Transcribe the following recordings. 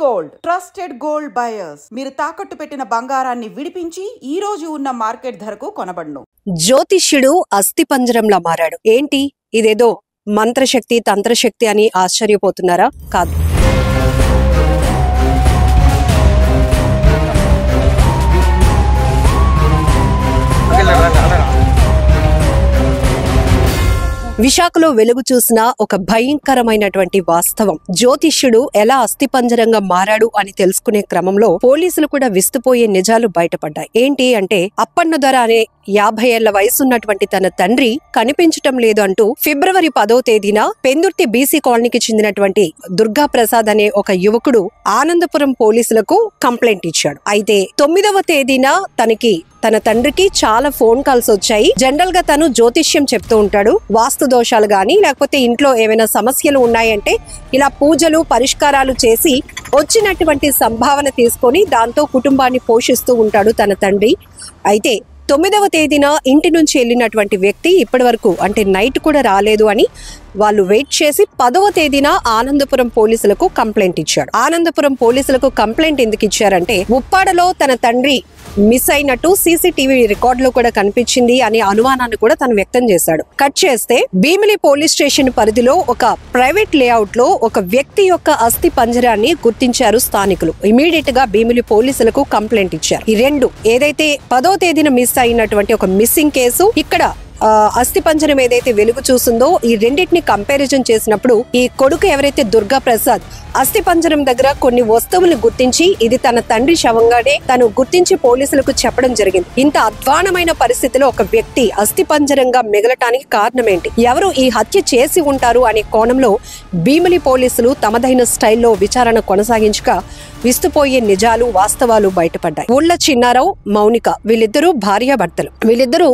Gold trusted gold buyers మీరు తాకట్టు పెట్టిన బంగారాన్ని విడిపించి ఈ రోజు ఉన్న మార్కెట్ ధరకు కొనబడును. జ్యోతిష్యుడు అస్థిపంజరంలా మారాడు. ఏంటి ఇదేదో మంత్రశక్తి తంత్రశక్తి అని ఆశ్చర్యపోతున్నారా? కాదు. విశాఖలో వెలుగు చూసిన ఒక భయంకరమైనటువంటి వాస్తవం. జ్యోతిష్యుడు ఎలా అస్థిపంజరంగా మారాడు అని తెలుసుకునే క్రమంలో పోలీసులు కూడా విస్తుపోయే నిజాలు బయటపడ్డాయి. ఏంటి అంటే అప్పన్న దొర అనే 50 ఏళ్ల వయసున్నటువంటి తన తండ్రి కనిపించటం లేదు అంటూ ఫిబ్రవరి 10వ తేదీన పెందుర్తి బీసీ కాలనీకి చెందినటువంటి దుర్గా ప్రసాద్ అనే ఒక యువకుడు ఆనందపురం పోలీసులకు కంప్లైంట్ ఇచ్చాడు. అయితే 9వ తేదీన తన తండ్రికి చాలా ఫోన్ కాల్స్ వచ్చాయి. జనరల్ గా తను జ్యోతిష్యం చెప్తూ ఉంటాడు. వాస్తు దోషాలు గాని లేకపోతే ఇంట్లో ఏమైనా సమస్యలు ఉన్నాయంటే ఇలా పూజలు పరిష్కారాలు చేసి వచ్చినటువంటి సంభావన తీసుకొని దాంతో కుటుంబాన్ని పోషిస్తూ ఉంటాడు తన తండ్రి. అయితే 9వ తేదీన ఇంటి నుంచి వెళ్ళినటువంటి వ్యక్తి ఇప్పటి వరకు అంటే నైట్ కూడా రాలేదు అని వాళ్ళు వెయిట్ చేసి 10వ తేదీన ఆనందపురం పోలీసులకు కంప్లైంట్ ఇచ్చాడు. ఆనందపురం పోలీసులకు కంప్లైంట్ ఎందుకు ఇచ్చారంటే ఉప్పాడలో తన తండ్రి మిస్ అయినట్టు సీసీటీవీ రికార్డులో కూడా కనిపించింది అనే అనుమానాన్ని కూడా తను వ్యక్తం చేశాడు. కట్ చేస్తే భీమిలి పోలీస్ స్టేషన్ పరిధిలో ఒక ప్రైవేట్ లేఅవుట్ లో ఒక వ్యక్తి యొక్క అస్థి పంజరాన్ని గుర్తించారు స్థానికులు. ఇమీడియట్ గా భీమిలి పోలీసులకు కంప్లైంట్ ఇచ్చారు. ఈ రెండు ఏదైతే 10వ తేదీన మిస్ అయినటువంటి ఒక మిస్సింగ్ కేసు, ఇక్కడ అస్థి పంజరం ఏదైతే వెలుగు చూసిందో ఈ రెండింటిని కంపారిజన్ చేసినప్పుడు ఈ కొడుకు ఎవరైతే దుర్గా ప్రసాద్ అస్థి పంజరం దగ్గర కొన్ని వస్తువులు గుర్తించి ఇది తన తండ్రి శవంగానే తను గుర్తించి పోలీసులకు చెప్పడం జరిగింది. ఇంత అధ్వానమైన పరిస్థితిలో ఒక వ్యక్తి అస్థి పంజరంగా మిగలటానికి కారణం ఏంటి, ఎవరు ఈ హత్య చేసి ఉంటారు అనే కోణంలో భీమిలి పోలీసులు తమదైన స్టైల్లో విచారణ కొనసాగించగా విస్తుపోయే నిజాలు వాస్తవాలు బయటపడ్డాయి. ఊళ్ళ చిన్నారావు మౌనిక వీళ్ళిద్దరూ భార్యాభర్తలు. వీళ్ళిద్దరూ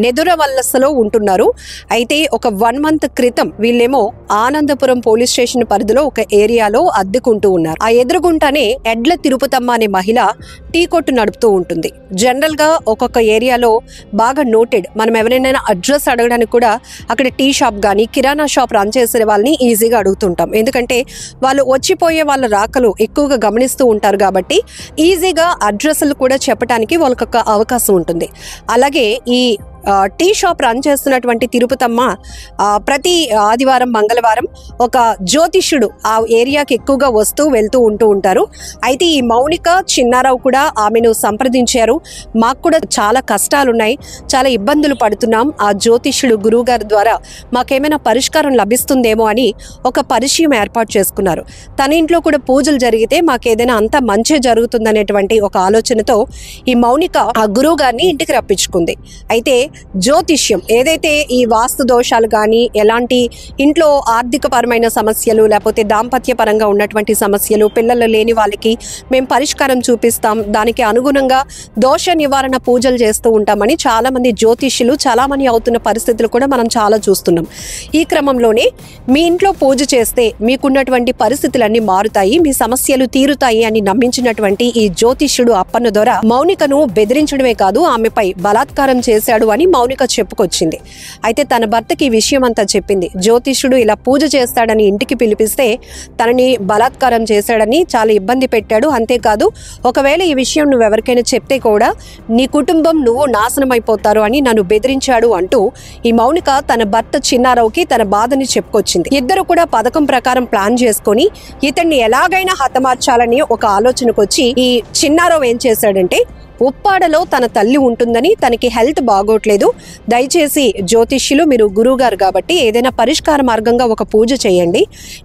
నెదురవల్లసలో ఉంటున్నారు. అయితే ఒక 1 మంత్ క్రితం వీళ్ళేమో ఆనందపురం పోలీస్ స్టేషన్ పరిధిలో ఒక ఏరియాలో అద్దెకుంటూ ఉన్నారు. ఆ ఎదురుగుంటానే ఎడ్ల తిరుపతమ్మ అనే మహిళ టీ కొట్టు నడుపుతూ ఉంటుంది. జనరల్ గా ఒక్కొక్క ఏరియాలో బాగా నోటెడ్, మనం ఎవరైనా అడ్రస్ అడగడానికి కూడా అక్కడ టీ షాప్ గానీ కిరాణా షాప్ రన్ చేసే వాళ్ళని ఈజీగా అడుగుతుంటాం. ఎందుకంటే వాళ్ళు వచ్చిపోయే వాళ్ళ రాకలు ఎక్కువగా గమనిస్తూ ఉంటారు కాబట్టి ఈజీగా అడ్రస్లు కూడా చెప్పడానికి వాళ్ళకొక అవకాశం ఉంటుంది. అలాగే ఈ టీ షాప్ రన్ చేస్తున్నటువంటి తిరుపతమ్మ ప్రతి ఆదివారం మంగళవారం ఒక జ్యోతిష్యుడు ఆ ఏరియాకి ఎక్కువగా వస్తూ వెళ్తూ ఉంటూ ఉంటారు. అయితే ఈ మౌనిక చిన్నారావు కూడా ఆమెను సంప్రదించారు. మాకు కూడా చాలా కష్టాలున్నాయి, చాలా ఇబ్బందులు పడుతున్నాం, ఆ జ్యోతిష్యుడు గురువు గారి ద్వారా మాకేమైనా పరిష్కారం లభిస్తుందేమో అని ఒక పరిచయం ఏర్పాటు చేసుకున్నారు. తన ఇంట్లో కూడా పూజలు జరిగితే మాకేదైనా అంత మంచి జరుగుతుందనేటువంటి ఒక ఆలోచనతో ఈ మౌనిక ఆ గురువు గారిని ఇంటికి రప్పించుకుంది. అయితే జ్యోతిష్యం ఏదైతే ఈ వాస్తు దోషాలు కానీ ఎలాంటి ఇంట్లో ఆర్థిక పరమైన సమస్యలు లేకపోతే దాంపత్య పరంగా ఉన్నటువంటి సమస్యలు పిల్లలు లేని వాళ్ళకి మేము పరిష్కారం చూపిస్తాం, దానికి అనుగుణంగా దోష నివారణ పూజలు చేస్తూ ఉంటామని చాలా మంది జ్యోతిష్యులు చాలా మంది అవుతున్న పరిస్థితులు కూడా మనం చాలా చూస్తున్నాం. ఈ క్రమంలోనే మీ ఇంట్లో పూజ చేస్తే మీకున్నటువంటి పరిస్థితులన్నీ మారుతాయి, మీ సమస్యలు తీరుతాయి అని నమ్మించినటువంటి ఈ జ్యోతిష్యుడు అప్పన్న దొర మౌనికను బెదిరించడమే కాదు ఆమెపై బలాత్కారం చేశాడు అని మౌనిక చెప్పుకొచ్చింది. అయితే తన భర్తకి ఈ విషయం అంతా చెప్పింది. జ్యోతిష్యుడు ఇలా పూజ చేస్తాడని ఇంటికి పిలిపిస్తే తనని బలాత్కారం చేశాడని చాలా ఇబ్బంది పెట్టాడు. అంతేకాదు ఒకవేళ ఈ విషయం నువ్వు ఎవరికైనా చెప్తే కూడా నీ కుటుంబం నువ్వు నాశనం అయిపోతారు అని నన్ను బెదిరించాడు అంటూ ఈ మౌనిక తన భర్త చిన్నారావుకి తన బాధని చెప్పుకొచ్చింది. ఇద్దరు కూడా పథకం ప్రకారం ప్లాన్ చేసుకొని ఇతన్ని ఎలాగైనా హతమార్చాలని ఒక ఆలోచనకు వచ్చి ఈ చిన్నారావు ఏం చేశాడంటే ఉప్పాడలో తన తల్లి ఉంటుందని తనకి హెల్త్ బాగోట్లేదు, దయచేసి జ్యోతిష్యులు మీరు గురువు గారు కాబట్టి ఏదైనా పరిష్కార మార్గంగా ఒక పూజ చేయండి,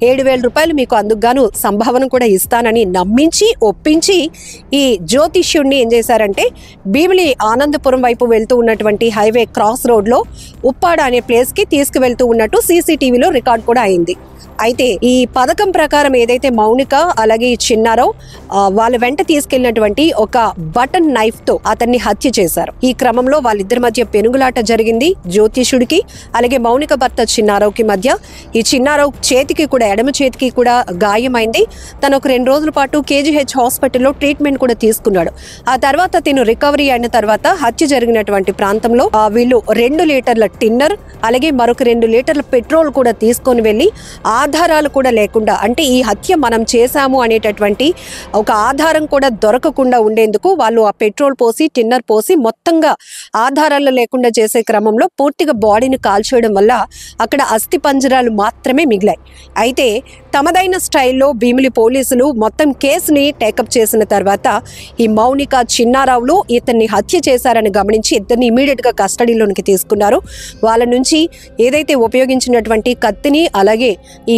7,000 రూపాయలు మీకు అందుకుగాను సంభావన కూడా ఇస్తానని నమ్మించి ఒప్పించి ఈ జ్యోతిష్యుడిని ఏం చేశారంటే భీమిలి ఆనందపురం వైపు వెళ్తూ ఉన్నటువంటి హైవే క్రాస్ రోడ్ లో ఉప్పాడ అనే ప్లేస్ కి తీసుకువెళ్తూ ఉన్నట్టు సీసీటీవీలో రికార్డ్ కూడా అయింది. అయితే ఈ పథకం ప్రకారం ఏదైతే మౌనిక అలాగే చిన్నారావు వాళ్ళ వెంట తీసుకెళ్లినటువంటి ఒక బటన్ నైఫ్ తో అతన్ని హత్య చేశారు. ఈ క్రమంలో వాళ్ళిద్దరి మధ్య పెనుగులాట జరిగింది. జ్యోతిష్యుడికి అలాగే మౌనిక భర్త చిన్నారావుకి మధ్య. ఈ చిన్నారావు చేతికి కూడా ఎడమ చేతికి కూడా గాయమైంది. తను ఒక 2 రోజుల పాటు KGH హాస్పిటల్లో ట్రీట్మెంట్ కూడా తీసుకున్నాడు. ఆ తర్వాత తిను రికవరీ అయిన తర్వాత హత్య జరిగినటువంటి ప్రాంతంలో వీళ్ళు 2 లీటర్ల టిన్నర్ అలాగే మరొక 2 లీటర్ల పెట్రోల్ కూడా తీసుకొని వెళ్లి ఆధారాలు కూడా లేకుండా, అంటే ఈ హత్య మనం చేశాము అనేటటువంటి ఒక ఆధారం కూడా దొరకకుండా ఉండేందుకు వాళ్ళు ఆ పెట్రోల్ పోసి టిన్నర్ పోసి మొత్తంగా ఆధారాలు లేకుండా చేసే క్రమంలో పూర్తిగా బాడీని కాల్చేయడం వల్ల అక్కడ అస్థి పంజరాలు మాత్రమే మిగిలాయి. అయితే తమదైన స్టైల్లో భీమిలి పోలీసులు మొత్తం కేసుని టేకప్ చేసిన తర్వాత ఈ మౌనిక చిన్నారావులు ఇతన్ని హత్య చేశారని గమనించి ఇద్దరిని ఇమీడియట్ గా కస్టడీలోనికి తీసుకున్నారు. వాళ్ళ నుంచి ఏదైతే ఉపయోగించినటువంటి కత్తిని, అలాగే ఈ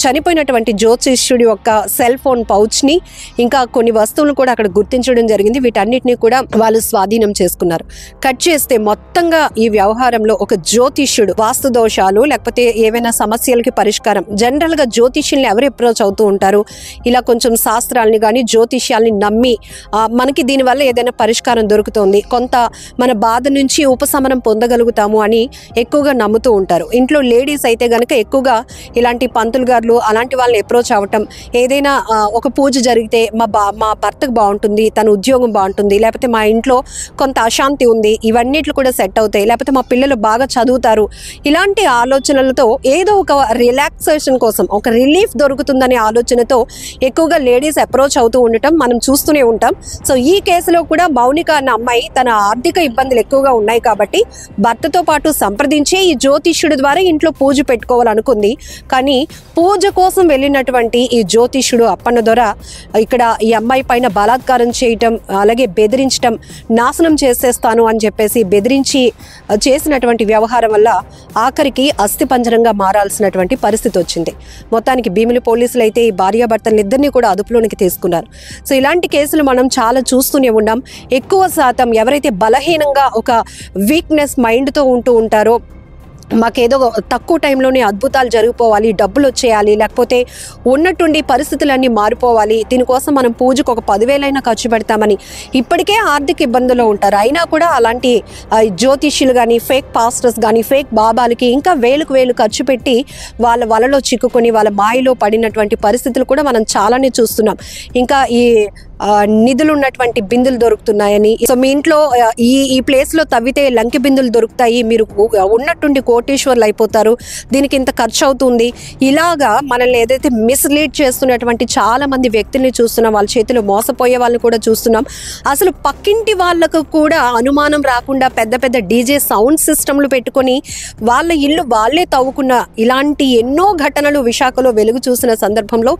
చనిపోయినటువంటి జ్యోతిష్యుడి యొక్క సెల్ ఫోన్ పౌచ్ ని, ఇంకా కొన్ని వస్తువులను కూడా అక్కడ గుర్తించడం జరిగింది. వీటన్నిటిని కూడా వాళ్ళు స్వాధీనం చేసుకున్నారు. కట్ చేస్తే మొత్తంగా ఈ వ్యవహారంలో ఒక జ్యోతిష్యుడు వాస్తు దోషాలు లేకపోతే ఏవైనా సమస్యలకి పరిష్కారం, జనరల్ గా జ్యోతిష్యుల్ని ఎవరు అప్రోచ్ అవుతూ ఉంటారు, ఇలా కొంచెం శాస్త్రాలని కానీ జ్యోతిష్యాల్ని నమ్మి మనకి దీనివల్ల ఏదైనా పరిష్కారం దొరుకుతుంది, కొంత మన బాధ నుంచి ఉపశమనం పొందగలుగుతాము అని ఎక్కువగా నమ్ముతూ ఉంటారు. ఇంట్లో లేడీస్ అయితే గనక ఎక్కువగా ఇలాంటి పంతులు గారులు అలాంటి వాళ్ళని అప్రోచ్ అవ్వటం, ఏదైనా ఒక పూజ జరిగితే మా భర్తకు బాగుంటుంది, తన ఉద్యోగం బాగుంటుంది, లేకపోతే మా ఇంట్లో కొంత అశాంతి ఉంది, ఇవన్నిట్లు కూడా సెట్ అవుతాయి, లేకపోతే మా పిల్లలు బాగా చదువుతారు, ఇలాంటి ఆలోచనలతో ఏదో ఒక రిలాక్సేషన్ కోసం ఒక రిలీఫ్ దొరుకుతుందనే ఆలోచనతో ఎక్కువగా లేడీస్ అప్రోచ్ అవుతూ ఉండటం మనం చూస్తూనే ఉంటాం. సో ఈ కేసులో కూడా మౌనిక అన్న అమ్మాయి తన ఆర్థిక ఇబ్బందులు ఎక్కువగా ఉన్నాయి కాబట్టి భర్తతో పాటు సంప్రదించే ఈ జ్యోతిష్యుడి ద్వారా ఇంట్లో పూజ పెట్టుకోవాలనుకుంది. కానీ పూజ కోసం వెళ్ళినటువంటి ఈ జ్యోతిష్యుడు అప్పన్న దొర ఇక్కడ ఈ అమ్మాయి పైన బలాత్కారం చేయటం, అలాగే బెదిరించటం, నాశనం చేసేస్తాను అని చెప్పేసి బెదిరించి చేసినటువంటి వ్యవహారం వల్ల ఆఖరికి అస్థిపంజరంగా మారాల్సినటువంటి పరిస్థితి వచ్చింది. మొత్తానికి భీమిలి పోలీసులు అయితే ఈ భార్యాభర్తలు ఇద్దరిని కూడా అదుపులోనికి తీసుకున్నారు. సో ఇలాంటి కేసులు మనం చాలా చూస్తూనే ఉన్నాం. ఎక్కువ శాతం ఎవరైతే బలహీనంగా ఒక వీక్నెస్ మైండ్తో ఉంటూ ఉంటారో, మాకేదో తక్కువ టైంలోనే అద్భుతాలు జరిగిపోవాలి, డబ్బులు వచ్చేయాలి, లేకపోతే ఉన్నట్టుండి పరిస్థితులన్నీ మారిపోవాలి, దీనికోసం మనం పూజకు ఒక 10,000 ఖర్చు పెడతామని ఇప్పటికే ఆర్థిక ఇబ్బందుల్లో ఉంటారు. అయినా కూడా అలాంటి జ్యోతిష్యులు కానీ, ఫేక్ పాస్టర్స్ కానీ, ఫేక్ బాబాలకి ఇంకా వేలు ఖర్చు పెట్టి వాళ్ళ వలలో చిక్కుకొని వాళ్ళ మాయలో పడినటువంటి పరిస్థితులు కూడా మనం చాలానే చూస్తున్నాం. ఇంకా ఈ నిధులు ఉన్నటువంటి బిందులు దొరుకుతున్నాయని, సో మీ ఇంట్లో ఈ ప్లేస్ లో తవ్వితే లంకి బిందులు దొరుకుతాయి, మీరు ఉన్నట్టుండి కోటేశ్వర్లు అయిపోతారు, దీనికి ఇంత ఖర్చు అవుతుంది, ఇలాగా మనల్ని ఏదైతే మిస్లీడ్ చేస్తున్నటువంటి చాలా మంది వ్యక్తుల్ని చూస్తున్నాం. వాళ్ళ చేతిలో మోసపోయే వాళ్ళని కూడా చూస్తున్నాం. అసలు పక్కింటి వాళ్ళకు కూడా అనుమానం రాకుండా పెద్ద పెద్ద డీజే సౌండ్ సిస్టమ్లు పెట్టుకొని వాళ్ళ ఇల్లు వాళ్ళే తవ్వుకున్న ఇలాంటి ఎన్నో ఘటనలు విశాఖలో వెలుగు చూసిన సందర్భంలో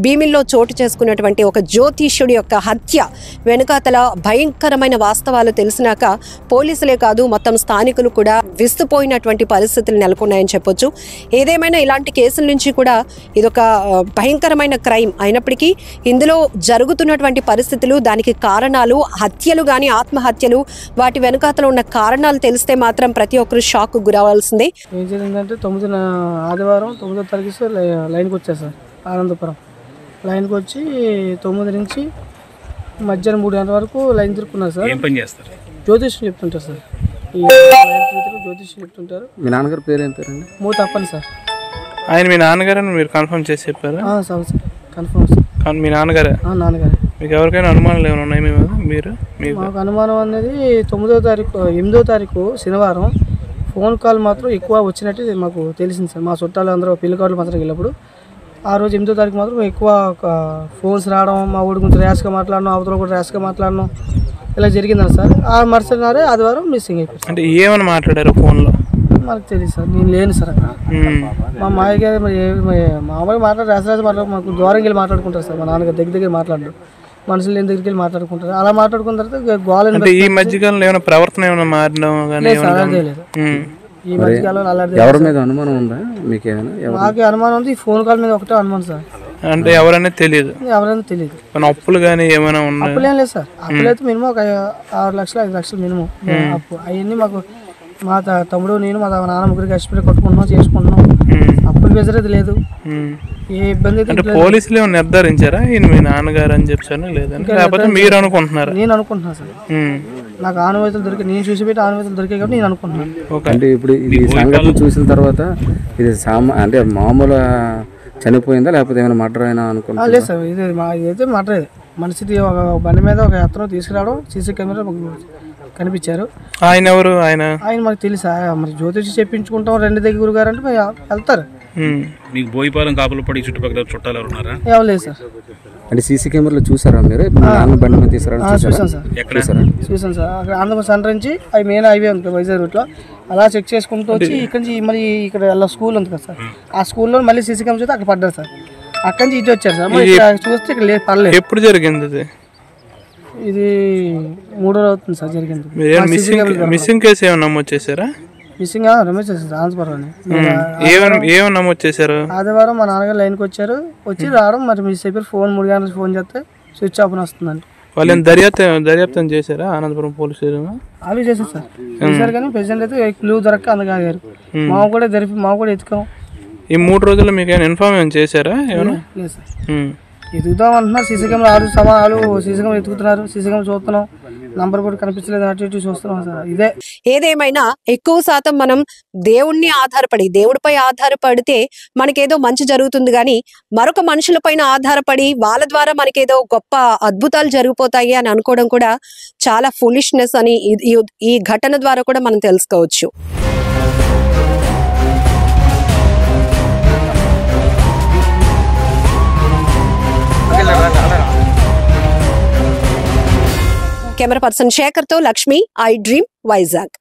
భీమిల్లో చోటు చేసుకున్నటువంటి ఒక జ్యోతిష్యుడి యొక్క హత్య వెనుకాతల భయంకరమైన వాస్తవాలు తెలిసినాక పోలీసులే కాదు మొత్తం స్థానికులు కూడా విస్తుపోయినటువంటి పరిస్థితులు నెలకొన్నాయని చెప్పొచ్చు. ఏదేమైనా ఇలాంటి కేసుల నుంచి కూడా ఇదొక భయంకరమైన క్రైమ్ అయినప్పటికీ ఇందులో జరుగుతున్నటువంటి పరిస్థితులు, దానికి కారణాలు, హత్యలు కానీ ఆత్మహత్యలు, వాటి వెనుకాతల ఉన్న కారణాలు తెలిస్తే మాత్రం ప్రతి ఒక్కరు షాక్ గురవాల్సిందే. ఏం జరిగిందంటే ఆదివారం 9వ తారీఖు లైన్కి వచ్చారు సార్. ఆనందపురం లైన్కి వచ్చి 9 నుంచి మధ్యాహ్నం 3 గంటల వరకు లైన్ తిరుక్కున్నారు సార్. ఏం పని చేస్తారు? జ్యోతిష్యం చెప్తుంటారు సార్. ఈ జ్యోతిష్యం చెప్తుంటారు. మీ నాన్నగారు పేరు ఏం పేరండి? మూత అప్పని సార్. ఆయన మీ నాన్నగారు మీరు కన్ఫర్మ్ చేసి చెప్పారా? Sir confirm sir. మీ నాన్నగారే? నాన్నగారే. మీకు ఎవరికైనా అనుమానాలు ఏమైనా ఉన్నాయి మీరు? మాకు అనుమానం అనేది 8వ తారీఖు శనివారం ఫోన్ కాల్ మాత్రం ఎక్కువ వచ్చినట్టు మాకు తెలిసింది సార్. మా చుట్టాలు అందరూ పెళ్లి కార్డులు మాత్రం వెళ్ళినప్పుడు ఆ రోజు 8వ తారీఖు మాత్రం ఎక్కువ ఫోన్స్ రావడం, మా ఊడి గురించి ర్యాష్గా మాట్లాడడం, అవతల కూడా ర్యాష్గా మాట్లాడడం ఇలా జరిగిందని సార్. ఆ మరుసటి నాడే ఆదివారం మిస్సింగ్ అయిపోయింది. అంటే ఏమని మాట్లాడారు ఫోన్లో? మనకు తెలియదు సార్, నేను లేను సార్ అక్కడ. మా మాయగా మామూలుగా రాసి మాకు దూరం వెళ్ళి మాట్లాడుకుంటారు సార్. మా నాన్నగారు దగ్గర మాట్లాడరు, మనుషులు లేని దగ్గరికి వెళ్ళి మాట్లాడుకుంటారు. అలా మాట్లాడుకున్న తర్వాత గోల. ఈ మధ్యకాలంలో ఏమైనా ప్రవర్తన ఏమైనా మారడం? ఈ మధ్యకాలంలో అలాంటి ఎవరి మీద అనుమానం ఉందా మీకు? మాకు అనుమానం ఉంది, ఈ ఫోన్ కాల్ మీద ఒకటే అనుమానం సార్. అంటే ఎవరైనా తెలియదు? ఎవరైనా తెలియదు. అప్పులు కానీ ఏమైనా ఉన్నాయి? అప్పులు ఏం లేదు సార్. అప్పులు అయితే మినిమం ఒక 6 లక్షలు 5 లక్షలు మినిమం అప్పు. అవన్నీ మాకు మా తమ్ముడు నేను మా నాన్న ముగ్గురికి కష్టపడి కొట్టుకుంటున్నాం, చేసుకుంటున్నాం. అప్పులు బెజరేది లేదు, ఏ ఇబ్బంది అయితే. పోలీసులు ఏమైనా నిర్ధారించారా ఈయన మీ నాన్నగారు అని చెప్పాను లేదంటే లేకపోతే మీరు అనుకుంటున్నారా? నేను అనుకుంటున్నాను సార్. నాకు ఆనవాయితీలు దొరికాయి, నేను చూసి పెట్టి ఆనవాయితీలు దొరికాయి కాబట్టి నేను అనుకుంటున్నాను. అంటే ఇప్పుడు ఈ సంఘటన చూసిన తర్వాత ఇది అంటే మామూలు చనిపోయిందా లేకపోతే ఏమైనా మర్డర్ అయినా అనుకుంటున్నా? లేదు సార్, ఇదైతే మర్డర్. మనిషిది ఒక బండి మీద ఒక అతను తీసుకురావడం, సీసీ కెమెరా కనిపించారు. ఆయన ఎవరు? ఆయన మనకు తెలుసా? మరి జ్యోతిషి చెప్పించుకుంటాం 2 దగ్గర గారు అంటే వెళ్తారు. మీకు బోయిపాలెం కాపులపడి చుట్టుపక్కల చుట్టాలు ఎవరు ఉన్నారా? ఎవరు సార్. అంటే సీసీ కెమెరాలో చూసారా మీరు? నాన్న బండి మీద తీసుకురావడం చూసాను సార్. చూసాను సార్. అక్కడ ఆంధ్రప్రదేశ్ సెంటర్ నుంచి అవి మెయిన్ హైవే ఉంది వైజాగ్ రూట్లో, అలా చెక్ చేసుకుంటూ వచ్చి ఇక్కడ నుంచి మళ్ళీ ఇక్కడ స్కూల్ ఉంది కదా సార్, ఆ స్కూల్లో మళ్ళీ సీసీ కెమెరా చూస్తే అక్కడ పడ్డారు సార్. అక్కడి నుంచి ఇటు వచ్చారు సార్. మరి చూస్తే ఇక్కడ లేదు, పర్లేదు. ఎప్పుడు జరిగింది ఇది 3 రోజు అవుతుంది సార్ జరిగింది. మిస్సింగ్ కేసు ఏమైనా నమోదు చేశారా? మిస్సింగ్ రమేష్ చేశారు ఆన్స్పర్ ఏమైనా నమోదు చేశారు? ఆదివారం మా నాన్నగారు లైన్కి వచ్చి రావడం, మరి మీ చెప్పారు ఫోన్ 3 గంటలకు ఫోన్ చేస్తే స్విచ్ ఆఫ్ అని వస్తుందండి. వాళ్ళని దర్యాప్తం చేశారా అనంతపురం పోలీస్ స్టేషన్? వాళ్ళు చేశారు సార్, చేశారు కానీ ప్రెసిడెంట్ అయితే క్లూ దొరక్క అందుకాగారు. మా కూడా ఎత్తుకాం. ఈ 3 రోజుల్లో మీకు ఏమైనా ఇన్ఫార్మ్ చేశారా? ఏమన్నా లేదు సార్. ఎదుగుదాం అంటున్నారు. సీసీ కెమెరా వాళ్ళు సీసీ కెమెరా ఎత్తుకుతున్నారు, సీసీ కెమెరా చూస్తున్నాం, నంబర్ కూడా కనిపించలేదు, అటు ఇటు చూస్తున్నాం సార్. ఇదే ఏదేమైనా ఎక్కువ శాతం మనం దేవుడిపై ఆధారపడితే మనకేదో మంచి జరుగుతుంది కానీ మరొక మనుషులపైన ఆధారపడి వాళ్ళ ద్వారా మనకేదో గొప్ప అద్భుతాలు జరిగిపోతాయి అని అనుకోవడం కూడా చాలా ఫులిష్నెస్ అని ఈ ఘటన ద్వారా కూడా మనం తెలుసుకోవచ్చు. కెమెరా పర్సన్ శేఖర్ తో లక్ష్మి, ఐ డ్రీమ్, వైజాగ్.